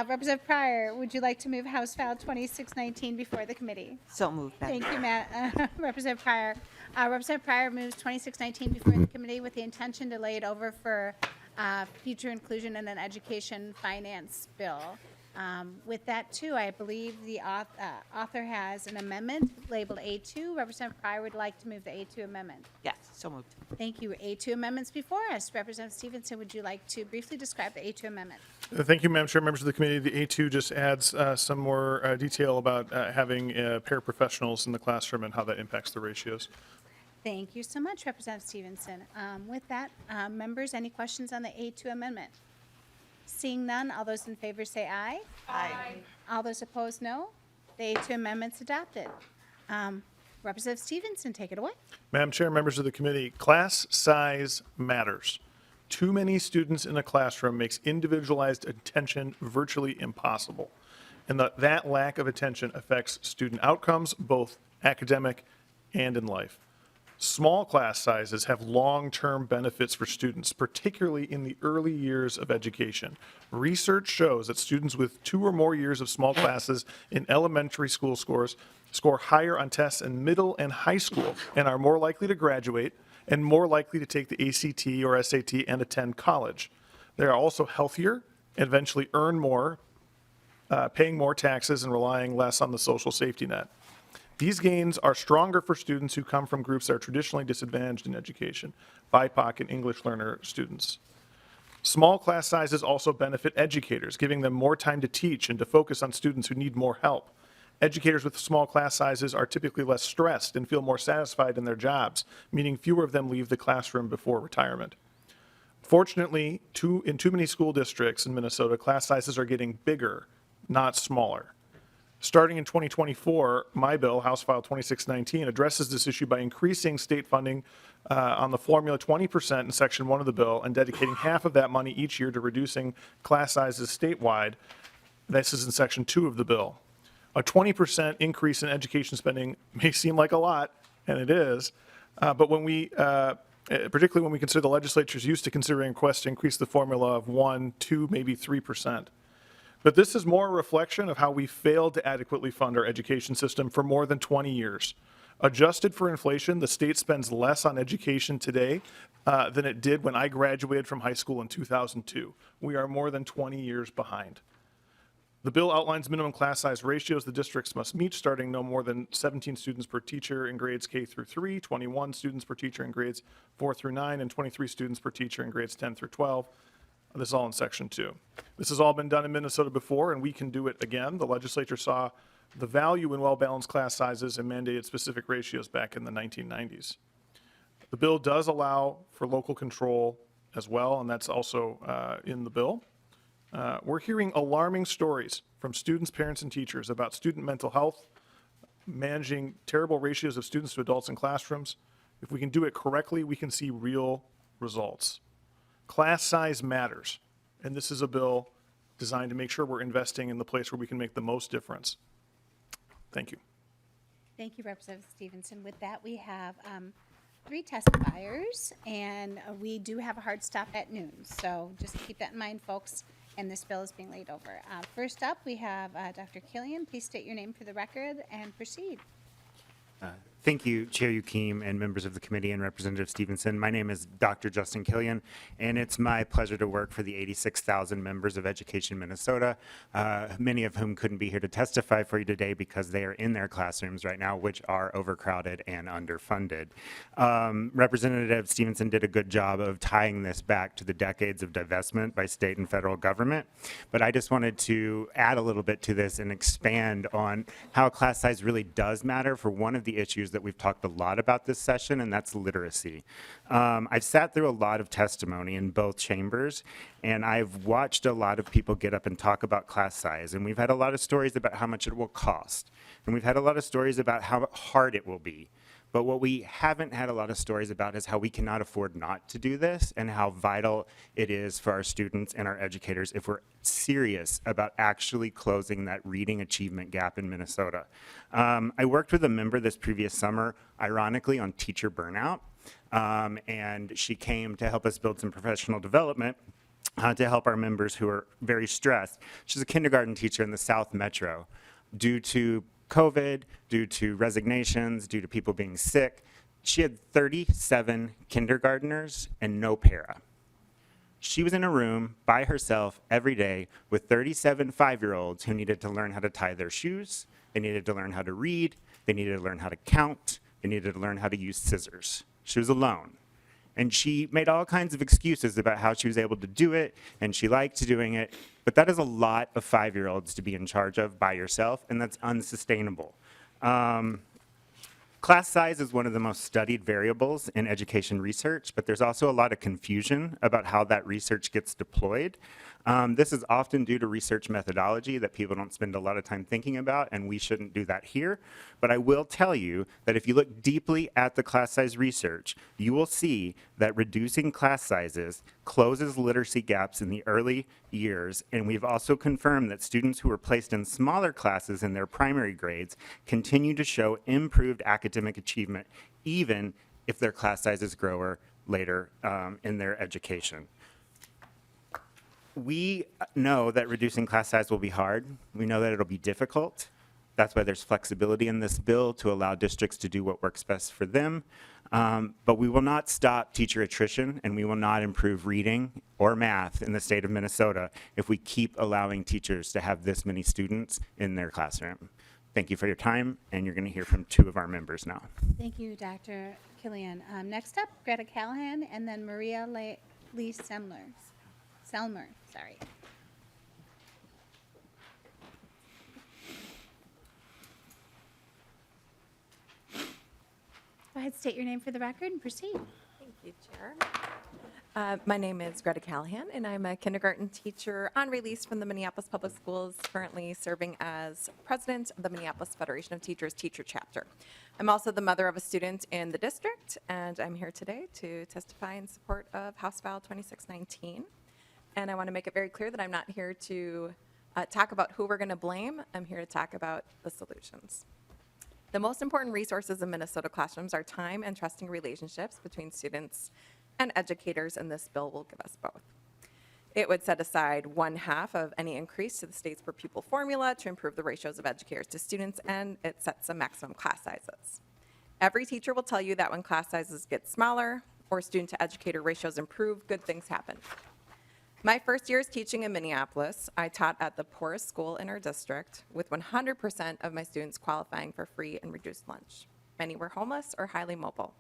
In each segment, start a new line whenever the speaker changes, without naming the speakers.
Representative Pryor, would you like to move House File 2619 before the committee?
So moved, Madam
Thank you, Representative Pryor. Representative Pryor moves 2619 before the committee with the intention to lay it over for future inclusion in an education finance bill. With that, too, I believe the author has an amendment labeled A2. Representative Pryor would like to move the A2 amendment.
Yes, so moved.
Thank you. A2 amendments before us. Representative Stevenson, would you like to briefly describe the A2 amendment?
Thank you, Madam Chair. Members of the committee, the A2 just adds some more detail about having paraprofessionals in the classroom and how that impacts the ratios.
Thank you so much, Representative Stevenson. With that, members, any questions on the A2 amendment? Seeing none, all those in favor say aye.
Aye.
All those opposed, no. The A2 amendment's adopted. Representative Stevenson, take it away.
Madam Chair, members of the committee, class size matters. Too many students in a classroom makes individualized attention virtually impossible. And that lack of attention affects student outcomes, both academic and in life. Small class sizes have long-term benefits for students, particularly in the early years of education. Research shows that students with 2 or more years of small classes in elementary school score higher on tests in middle and high school and are more likely to graduate and more likely to take the ACT or SAT and attend college. They are also healthier and eventually earn more, paying more taxes and relying less on the social safety net. These gains are stronger for students who come from groups that are traditionally disadvantaged in education, BIPOC and English learner students. Small class sizes also benefit educators, giving them more time to teach and to focus on students who need more help. Educators with small class sizes are typically less stressed and feel more satisfied in their jobs, meaning fewer of them leave the classroom before retirement. Fortunately, in too many school districts in Minnesota, class sizes are getting bigger, not smaller. Starting in 2024, my bill, House File 2619, addresses this issue by increasing state funding on the formula 20% in Section 1 of the bill and dedicating half of that money each year to reducing class sizes statewide. This is in Section 2 of the bill. A 20% increase in education spending may seem like a lot, and it is, but when we, particularly when we consider the legislature's used to considering requests to increase the formula of 1, 2, maybe 3%. But this is more a reflection of how we failed to adequately fund our education system for more than 20 years. Adjusted for inflation, the state spends less on education today than it did when I graduated from high school in 2002. We are more than 20 years behind. The bill outlines minimum class size ratios the districts must meet, starting no more than 17 students per teacher in grades K through 3, 21 students per teacher in grades 4 through 9, and 23 students per teacher in grades 10 through 12. This is all in Section 2. This has all been done in Minnesota before, and we can do it again. The legislature saw the value in well-balanced class sizes and mandated specific ratios back in the 1990s. The bill does allow for local control as well, and that's also in the bill. We're hearing alarming stories from students, parents, and teachers about student mental health, managing terrible ratios of students to adults in classrooms. If we can do it correctly, we can see real results. Class size matters, and this is a bill designed to make sure we're investing in the place where we can make the most difference. Thank you.
Thank you, Representative Stevenson. With that, we have 3 testifiers, and we do have a hard stop at noon. So just keep that in mind, folks, and this bill is being laid over. First up, we have Dr. Killian. Please state your name for the record and proceed.
Thank you, Chair Yukim and members of the committee and Representative Stevenson. My name is Dr. Justin Killian, and it's my pleasure to work for the 86,000 members of Education Minnesota, many of whom couldn't be here to testify for you today because they are in their classrooms right now, which are overcrowded and underfunded. Representative Stevenson did a good job of tying this back to the decades of divestment by state and federal government, but I just wanted to add a little bit to this and expand on how class size really does matter for one of the issues that we've talked a lot about this session, and that's literacy. I've sat through a lot of testimony in both chambers, and I've watched a lot of people get up and talk about class size, and we've had a lot of stories about how much it will cost, and we've had a lot of stories about how hard it will be. But what we haven't had a lot of stories about is how we cannot afford not to do this and how vital it is for our students and our educators if we're serious about actually closing that reading achievement gap in Minnesota. I worked with a member this previous summer, ironically, on teacher burnout, and she came to help us build some professional development. to help our members who are very stressed. She's a kindergarten teacher in the South Metro. Due to COVID, due to resignations, due to people being sick, she had 37 kindergartners and no para. She was in a room by herself every day with 37 5-year-olds who needed to learn how to tie their shoes, they needed to learn how to read, they needed to learn how to count, they needed to learn how to use scissors. She was alone. And she made all kinds of excuses about how she was able to do it, and she liked doing it, but that is a lot of 5-year-olds to be in charge of by yourself, and that's unsustainable. Class size is one of the most studied variables in education research, but there's also a lot of confusion about how that research gets deployed. This is often due to research methodology that people don't spend a lot of time thinking about, and we shouldn't do that here. But I will tell you that if you look deeply at the class size research, you will see that reducing class sizes closes literacy gaps in the early years, and we've also confirmed that students who are placed in smaller classes in their primary grades continue to show improved academic achievement, even if their class sizes grow later in their education. We know that reducing class size will be hard. We know that it'll be difficult. That's why there's flexibility in this bill to allow districts to do what works best for them. But we will not stop teacher attrition, and we will not improve reading or math in the state of Minnesota if we keep allowing teachers to have this many students in their classroom. Thank you for your time, and you're going to hear from 2 of our members now.
Thank you, Dr. Killian. Next up, Greta Callahan, and then Maria Lee Selmer, sorry. Go ahead, state your name for the record and proceed.
Thank you, Chair. My name is Greta Callahan, and I'm a kindergarten teacher on release from the Minneapolis Public Schools, currently serving as president of the Minneapolis Federation of Teachers Teacher Chapter. I'm also the mother of a student in the district, and I'm here today to testify in support of House File 2619. And I want to make it very clear that I'm not here to talk about who we're going to blame. I'm here to talk about the solutions. The most important resources in Minnesota classrooms are time and trusting relationships between students and educators, and this bill will give us both. It would set aside 1/2 of any increase to the state's per pupil formula to improve the ratios of educators to students, and it sets some maximum class sizes. Every teacher will tell you that when class sizes get smaller or student to educator ratios improve, good things happen. My first years teaching in Minneapolis, I taught at the poorest school in our district with 100% of my students qualifying for free and reduced lunch. Many were homeless or highly mobile.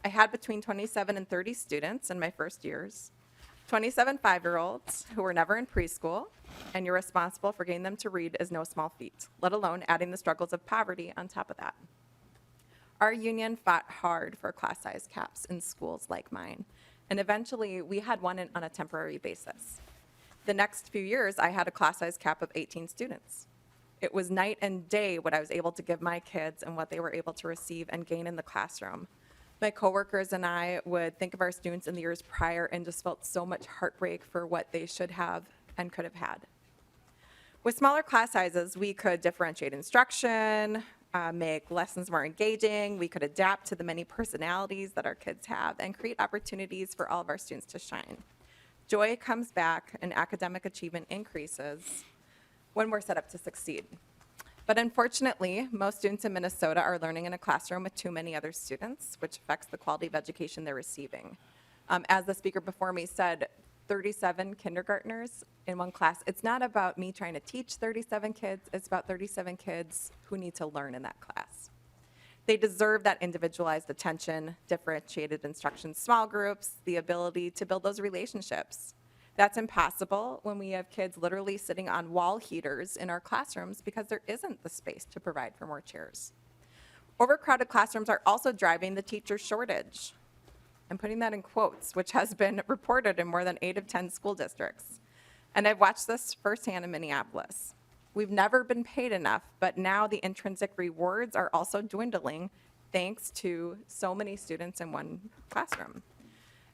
I had between 27 and 30 students in my first years, 27 5-year-olds who were never in preschool, and you're responsible for getting them to read is no small feat, let alone adding the struggles of poverty on top of that. Our union fought hard for class size caps in schools like mine, and eventually we had one on a temporary basis. The next few years, I had a class size cap of 18 students. It was night and day what I was able to give my kids and what they were able to receive and gain in the classroom. My coworkers and I would think of our students in the years prior and just felt so much heartbreak for what they should have and could have had. With smaller class sizes, we could differentiate instruction, make lessons more engaging, we could adapt to the many personalities that our kids have, and create opportunities for all of our students to shine. Joy comes back and academic achievement increases when we're set up to succeed. But unfortunately, most students in Minnesota are learning in a classroom with too many other students, which affects the quality of education they're receiving. As the speaker before me said, 37 kindergartners in one class. It's not about me trying to teach 37 kids, it's about 37 kids who need to learn in that class. They deserve that individualized attention, differentiated instruction, small groups, the ability to build those relationships. That's impossible when we have kids literally sitting on wall heaters in our classrooms because there isn't the space to provide for more chairs. Overcrowded classrooms are also driving the teacher shortage. I'm putting that in quotes, which has been reported in more than 8 of 10 school districts. And I've watched this firsthand in Minneapolis. We've never been paid enough, but now the intrinsic rewards are also dwindling thanks to so many students in one classroom.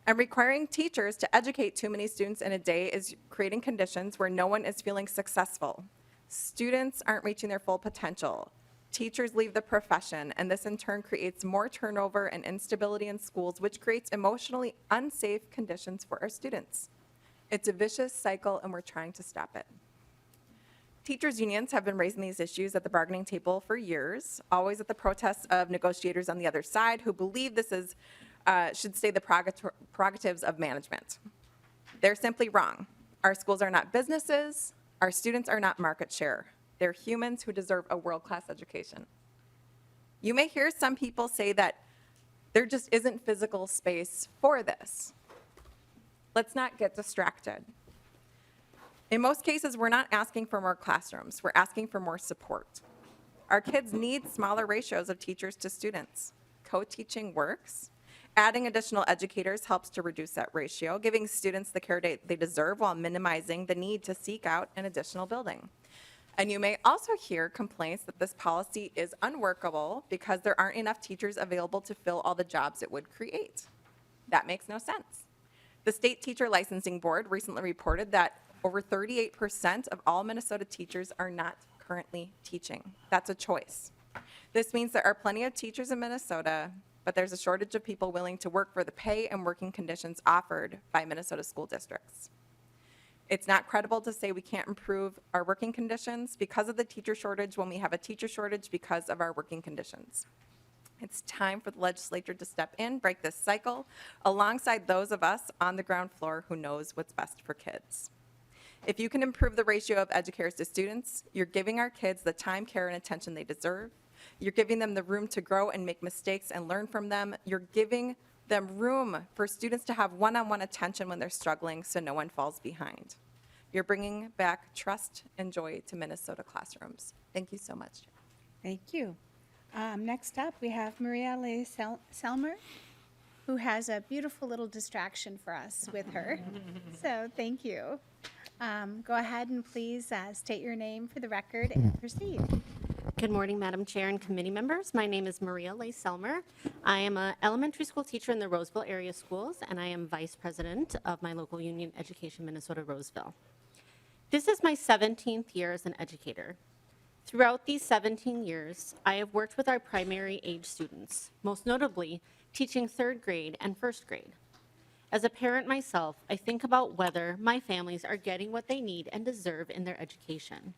And requiring teachers to educate too many students in a day is creating conditions where no one is feeling successful. Students aren't reaching their full potential. Teachers leave the profession, and this in turn creates more turnover and instability in schools, which creates emotionally unsafe conditions for our students. It's a vicious cycle, and we're trying to stop it. Teachers' unions have been raising these issues at the bargaining table for years, always at the protests of negotiators on the other side who believe this is, should stay the prerogatives of management. They're simply wrong. Our schools are not businesses. Our students are not market share. They're humans who deserve a world-class education. You may hear some people say that there just isn't physical space for this. Let's not get distracted. In most cases, we're not asking for more classrooms. We're asking for more support. Our kids need smaller ratios of teachers to students. Co-teaching works. Adding additional educators helps to reduce that ratio, giving students the care they deserve while minimizing the need to seek out an additional building. And you may also hear complaints that this policy is unworkable because there aren't enough teachers available to fill all the jobs it would create. That makes no sense. The State Teacher Licensing Board recently reported that over 38% of all Minnesota teachers are not currently teaching. That's a choice. This means there are plenty of teachers in Minnesota, but there's a shortage of people willing to work for the pay and working conditions offered by Minnesota school districts. It's not credible to say we can't improve our working conditions because of the teacher shortage when we have a teacher shortage because of our working conditions. It's time for the legislature to step in, break this cycle, alongside those of us on the ground floor who knows what's best for kids. If you can improve the ratio of educators to students, you're giving our kids the time, care, and attention they deserve. You're giving them the room to grow and make mistakes and learn from them. You're giving them room for students to have one-on-one attention when they're struggling so no one falls behind. You're bringing back trust and joy to Minnesota classrooms. Thank you so much.
Thank you. Next up, we have Maria Leigh Selmer, who has a beautiful little distraction for us with her. So thank you. Go ahead and please state your name for the record and proceed.
Good morning, Madam Chair and committee members. My name is Maria Leigh Selmer. I am an elementary school teacher in the Roseville area schools, and I am vice president of my local union, Education Minnesota Roseville. This is my 17th year as an educator. Throughout these 17 years, I have worked with our primary age students, most notably teaching 3rd grade and 1st grade. As a parent myself, I think about whether my families are getting what they need and deserve in their education.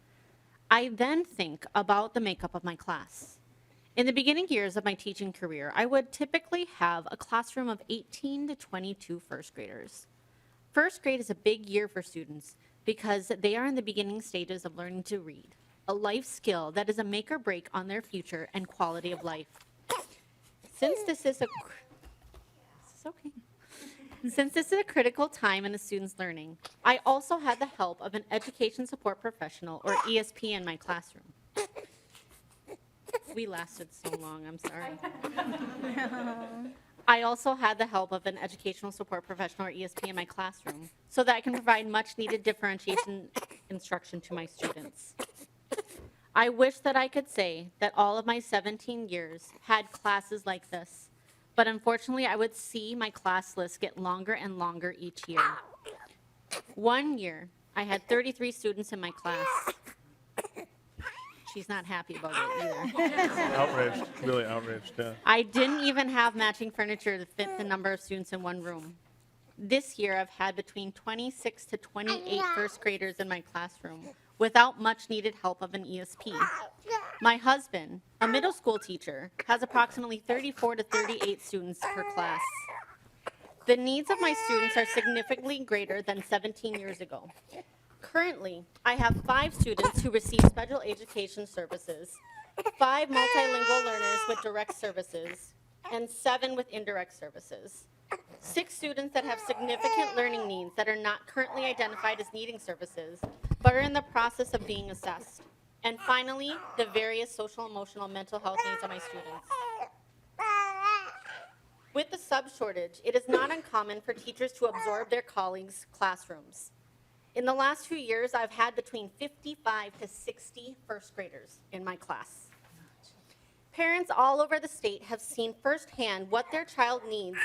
I then think about the makeup of my class. In the beginning years of my teaching career, I would typically have a classroom of 18 to 22 first graders. First grade is a big year for students because they are in the beginning stages of learning to read, a life skill that is a make or break on their future and quality of life. Since this is a critical time in a student's learning, I also had the help of an education support professional, or ESP, in my classroom. We lasted so long, I'm sorry. I also had the help of an educational support professional, or ESP, in my classroom so that I can provide much needed differentiation instruction to my students. I wish that I could say that all of my 17 years had classes like this, but unfortunately I would see my class list get longer and longer each year. One year, I had 33 students in my class. She's not happy about it either.
Outraged, really outraged, yeah.
I didn't even have matching furniture to fit the number of students in one room. This year, I've had between 26 to 28 first graders in my classroom without much needed help of an ESP. My husband, a middle school teacher, has approximately 34 to 38 students per class. The needs of my students are significantly greater than 17 years ago. Currently, I have 5 students who receive special education services, 5 multilingual learners with direct services, and 7 with indirect services. 6 students that have significant learning needs that are not currently identified as needing services, but are in the process of being assessed. And finally, the various social, emotional, mental health needs of my students. With the sub shortage, it is not uncommon for teachers to absorb their colleagues' classrooms. In the last few years, I've had between 55 to 60 first graders in my class. Parents all over the state have seen firsthand what their child needs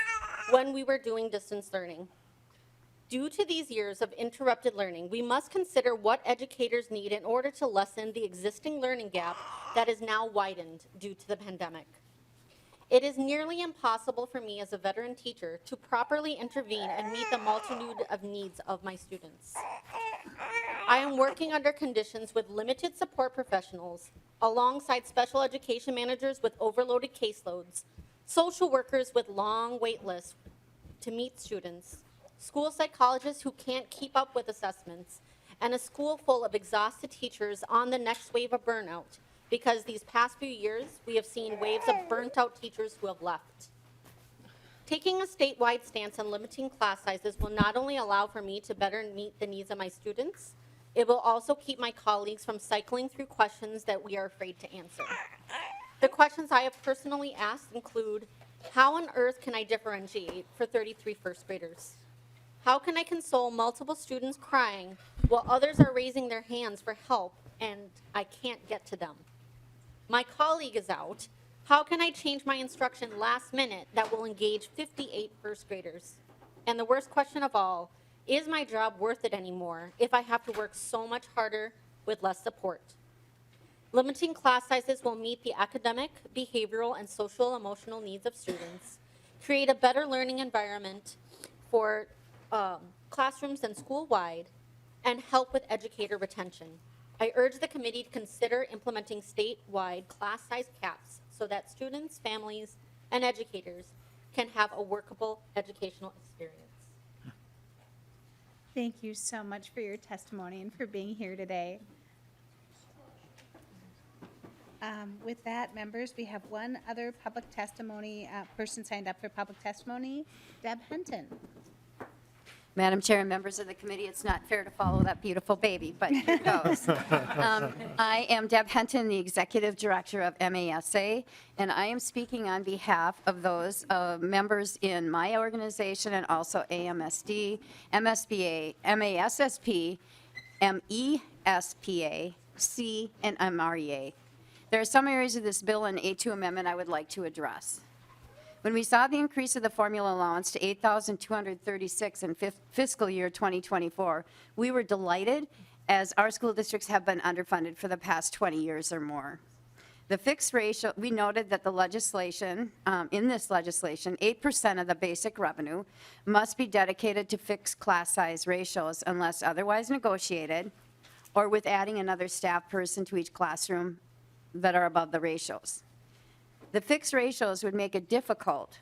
when we were doing distance learning. Due to these years of interrupted learning, we must consider what educators need in order to lessen the existing learning gap that is now widened due to the pandemic. It is nearly impossible for me as a veteran teacher to properly intervene and meet the multitude of needs of my students. I am working under conditions with limited support professionals, alongside special education managers with overloaded caseloads, social workers with long wait lists to meet students, school psychologists who can't keep up with assessments, and a school full of exhausted teachers on the next wave of burnout, because these past few years, we have seen waves of burnt-out teachers who have left. Taking a statewide stance on limiting class sizes will not only allow for me to better meet the needs of my students, it will also keep my colleagues from cycling through questions that we are afraid to answer. The questions I have personally asked include, how on earth can I differentiate for 33 first graders? How can I console multiple students crying while others are raising their hands for help and I can't get to them? My colleague is out. How can I change my instruction last minute that will engage 58 first graders? And the worst question of all, is my job worth it anymore if I have to work so much harder with less support? Limiting class sizes will meet the academic, behavioral, and social emotional needs of students, create a better learning environment for classrooms and school-wide, and help with educator retention. I urge the committee to consider implementing statewide class size caps so that students, families, and educators can have a workable educational experience.
Thank you so much for your testimony and for being here today. With that, members, we have one other public testimony, person signed up for public testimony, Deb Henton.
Madam Chair and members of the committee, it's not fair to follow that beautiful baby, but here goes. I am Deb Henton, the Executive Director of MASA, and I am speaking on behalf of those members in my organization and also AMSD, MSBA, MASSP, MESPA, C, and MREA. There are some areas of this bill and A2 amendment I would like to address. When we saw the increase of the formula allowance to $8,236 in fiscal year 2024, we were delighted, as our school districts have been underfunded for the past 20 years or more. The fixed ratio, we noted that the legislation, in this legislation, 8% of the basic revenue must be dedicated to fixed class size ratios unless otherwise negotiated, or with adding another staff person to each classroom that are above the ratios. The fixed ratios would make it difficult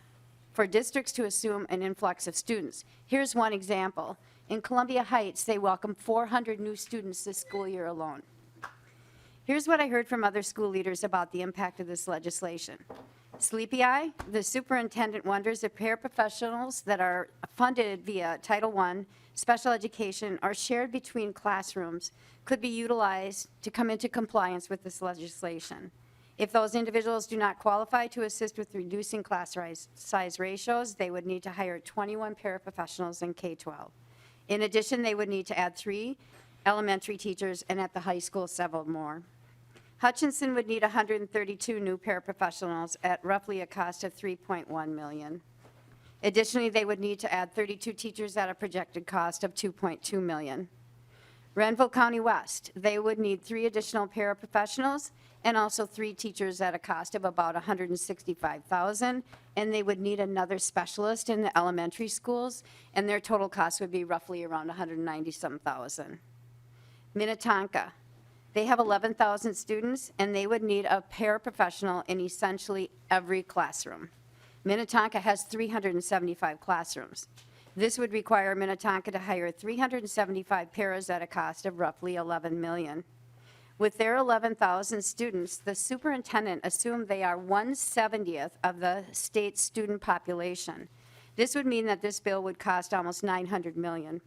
for districts to assume an influx of students. Here's one example. In Columbia Heights, they welcome 400 new students this school year alone. Here's what I heard from other school leaders about the impact of this legislation. Sleepy Eye, the superintendent wonders if paraprofessionals that are funded via Title I, special education, or shared between classrooms could be utilized to come into compliance with this legislation. If those individuals do not qualify to assist with reducing class size ratios, they would need to hire 21 paraprofessionals in K-12. In addition, they would need to add 3 elementary teachers, and at the high school, several more. Hutchinson would need 132 new paraprofessionals at roughly a cost of $3.1 million. Additionally, they would need to add 32 teachers at a projected cost of $2.2 million. Renville County West, they would need 3 additional paraprofessionals and also 3 teachers at a cost of about $165,000, and they would need another specialist in the elementary schools, and their total cost would be roughly around $190,000. Minnetonka, they have 11,000 students, and they would need a paraprofessional in essentially every classroom. Minnetonka has 375 classrooms. This would require Minnetonka to hire 375 paras at a cost of roughly $11 million. With their 11,000 students, the superintendent assumed they are 1/70th of the state's student population. This would mean that this bill would cost almost $900 million.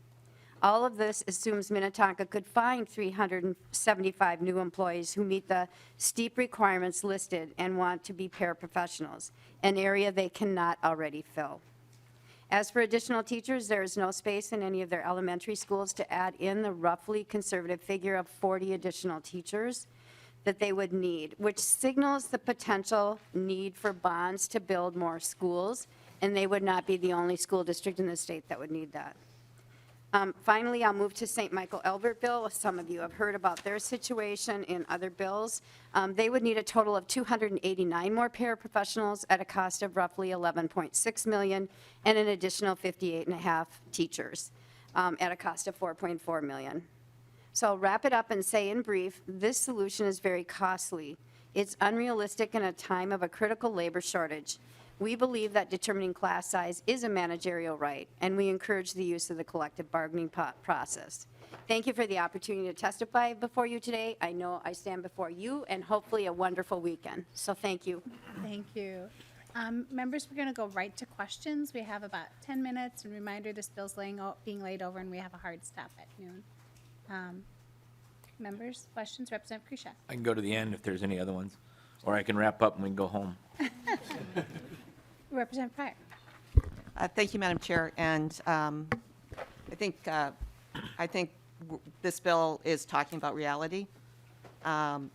All of this assumes Minnetonka could find 375 new employees who meet the steep requirements listed and want to be paraprofessionals, an area they cannot already fill. As for additional teachers, there is no space in any of their elementary schools to add in the roughly conservative figure of 40 additional teachers that they would need, which signals the potential need for bonds to build more schools, and they would not be the only school district in the state that would need that. Finally, I'll move to St. Michael Albertville. Some of you have heard about their situation in other bills. They would need a total of 289 more paraprofessionals at a cost of roughly $11.6 million and an additional 58.5 teachers at a cost of $4.4 million. So I'll wrap it up and say in brief, this solution is very costly. It's unrealistic in a time of a critical labor shortage. We believe that determining class size is a managerial right, and we encourage the use of the collective bargaining process. Thank you for the opportunity to testify before you today. I know I stand before you and hopefully a wonderful weekend. So thank you.
Thank you. Members, we're going to go right to questions. We have about 10 minutes. And reminder, this bill's being laid over, and we have a hard stop at noon. Members, questions? Representative Kruschak.
I can go to the end if there's any other ones, or I can wrap up and we can go home.
Representative Pryor.
Thank you, Madam Chair. And I think this bill is talking about reality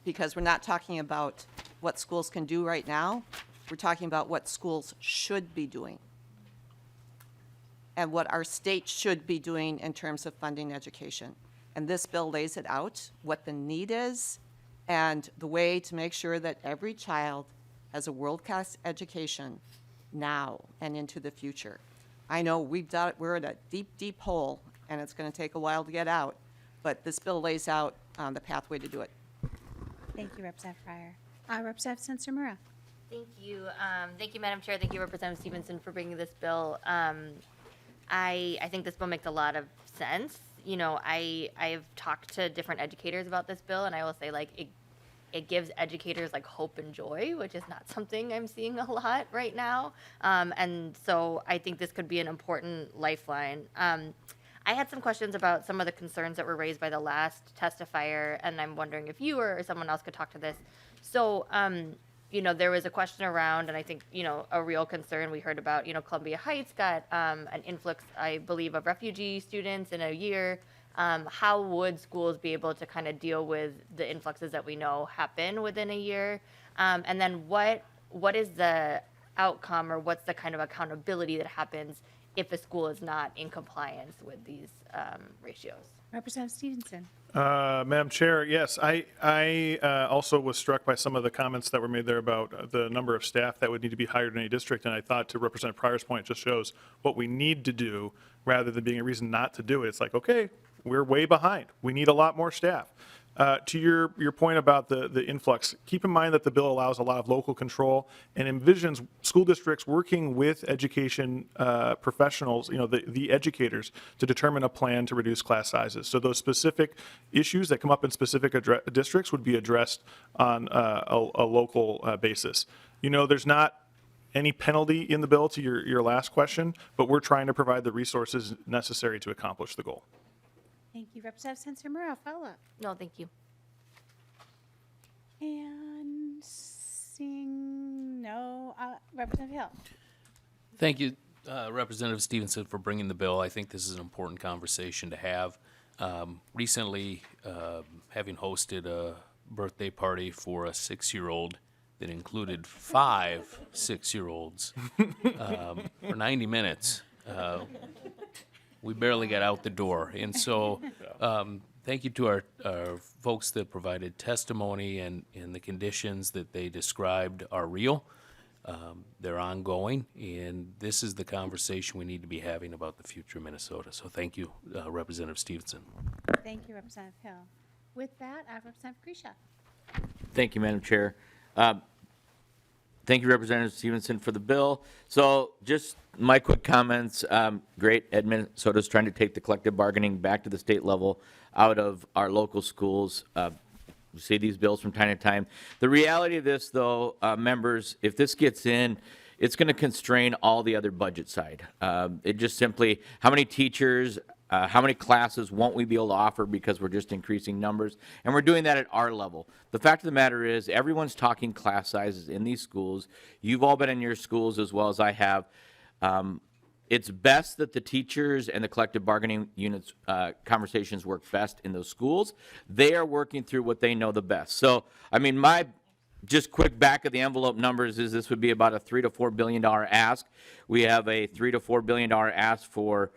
because we're not talking about what schools can do right now. We're talking about what schools should be doing and what our state should be doing in terms of funding education. And this bill lays it out, what the need is, and the way to make sure that every child has a world-class education now and into the future. I know we're in a deep, deep hole, and it's going to take a while to get out, but this bill lays out the pathway to do it.
Thank you, Representative Pryor. Representative Sensor-Mura.
Thank you. Thank you, Madam Chair. Thank you, Representative Stevenson, for bringing this bill. I think this bill makes a lot of sense. You know, I've talked to different educators about this bill, and I will say, like, it gives educators, like, hope and joy, which is not something I'm seeing a lot right now. And so I think this could be an important lifeline. I had some questions about some of the concerns that were raised by the last testifier, and I'm wondering if you or someone else could talk to this. So, you know, there was a question around, and I think, you know, a real concern we heard about, you know, Columbia Heights got an influx, I believe, of refugee students in a year. How would schools be able to kind of deal with the influxes that we know happen within a year? And then what is the outcome, or what's the kind of accountability that happens if a school is not in compliance with these ratios?
Representative Stevenson.
Madam Chair, yes, I also was struck by some of the comments that were made there about the number of staff that would need to be hired in any district, and I thought, to Representative Pryor's point, it just shows what we need to do rather than being a reason not to do it. It's like, okay, we're way behind. We need a lot more staff. To your point about the influx, keep in mind that the bill allows a lot of local control and envisions school districts working with education professionals, you know, the educators, to determine a plan to reduce class sizes. So those specific issues that come up in specific districts would be addressed on a local basis. You know, there's not any penalty in the bill, to your last question, but we're trying to provide the resources necessary to accomplish the goal.
Thank you. Representative Sensor-Mura, follow-up.
No, thank you.
And seeing no, Representative Hill.
Thank you, Representative Stevenson, for bringing the bill. I think this is an important conversation to have. Recently, having hosted a birthday party for a 6-year-old that included 5 6-year-olds for 90 minutes. We barely got out the door. And so thank you to our folks that provided testimony, and the conditions that they described are real. They're ongoing, and this is the conversation we need to be having about the future of Minnesota. So thank you, Representative Stevenson.
Thank you, Representative Hill. With that, Representative Kruschak.
Thank you, Madam Chair. Thank you, Representative Stevenson, for the bill. So just my quick comments. Great, Minnesota's trying to take the collective bargaining back to the state level out of our local schools. We see these bills from time to time. The reality of this, though, members, if this gets in, it's going to constrain all the other budget side. It just simply, how many teachers, how many classes won't we be able to offer because we're just increasing numbers? And we're doing that at our level. The fact of the matter is, everyone's talking class sizes in these schools. You've all been in your schools as well as I have. It's best that the teachers and the collective bargaining units conversations work best in those schools. They are working through what they know the best. So, I mean, my just quick back of the envelope numbers is this would be about a $3 to $4 billion ask. We have a $3 to $4 billion ask for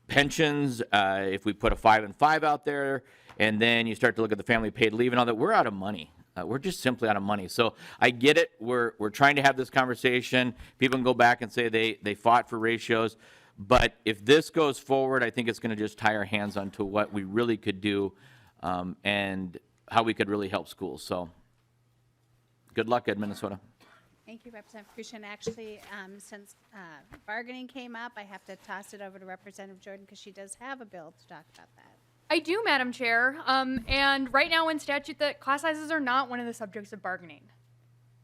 pensions, if we put a 5 and 5 out there, and then you start to look at the family paid leave and all that, we're out of money. We're just simply out of money. So I get it. We're trying to have this conversation. People can go back and say they fought for ratios. But if this goes forward, I think it's going to just tie our hands onto what we really could do and how we could really help schools. So good luck, Ed Minnesota.
Thank you, Representative Crucian. Actually, since bargaining came up, I have to toss it over to Representative Jordan because she does have a bill to talk about that.
I do, Madam Chair. And right now in statute, that class sizes are not one of the subjects of bargaining.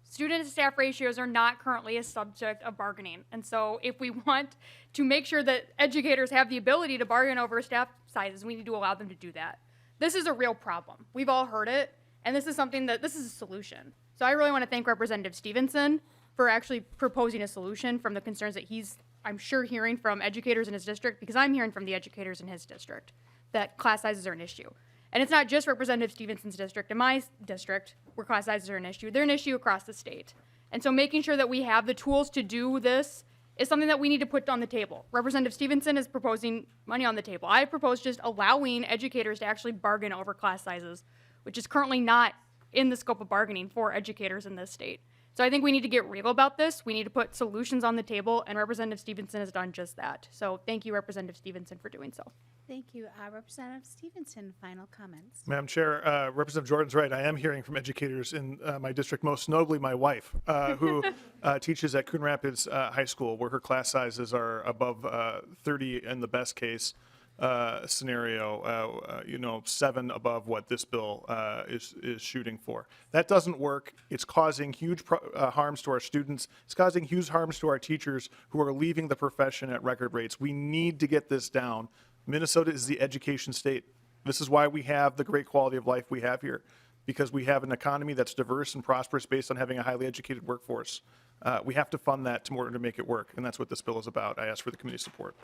Student to staff ratios are not currently a subject of bargaining. And so if we want to make sure that educators have the ability to bargain over staff sizes, we need to allow them to do that. This is a real problem. We've all heard it, and this is something this is a solution. So I really want to thank Representative Stevenson for actually proposing a solution from the concerns that he's, I'm sure, hearing from educators in his district, because I'm hearing from the educators in his district that class sizes are an issue. And it's not just Representative Stevenson's district. In my district, where class sizes are an issue, they're an issue across the state. And so making sure that we have the tools to do this is something that we need to put on the table. Representative Stevenson is proposing money on the table. I propose just allowing educators to actually bargain over class sizes, which is currently not in the scope of bargaining for educators in this state. So I think we need to get real about this. We need to put solutions on the table, and Representative Stevenson has done just that. So thank you, Representative Stevenson, for doing so.
Thank you. Representative Stevenson, final comments.
Madam Chair, Representative Jordan's right. I am hearing from educators in my district, most notably my wife, who teaches at Coon Rapids High School, where her class sizes are above 30 in the best case scenario, 7 above what this bill is shooting for. That doesn't work. It's causing huge harms to our students. It's causing huge harms to our teachers who are leaving the profession at record rates. We need to get this down. Minnesota is the education state. This is why we have the great quality of life we have here, because we have an economy that's diverse and prosperous based on having a highly educated workforce. We have to fund that in order to make it work, and that's what this bill is about. I ask for the committee support.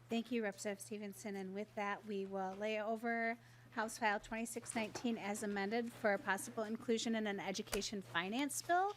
Thank you, Representative Stevenson. And with that, we will lay over House File 2619 as amended for possible inclusion in an education finance bill.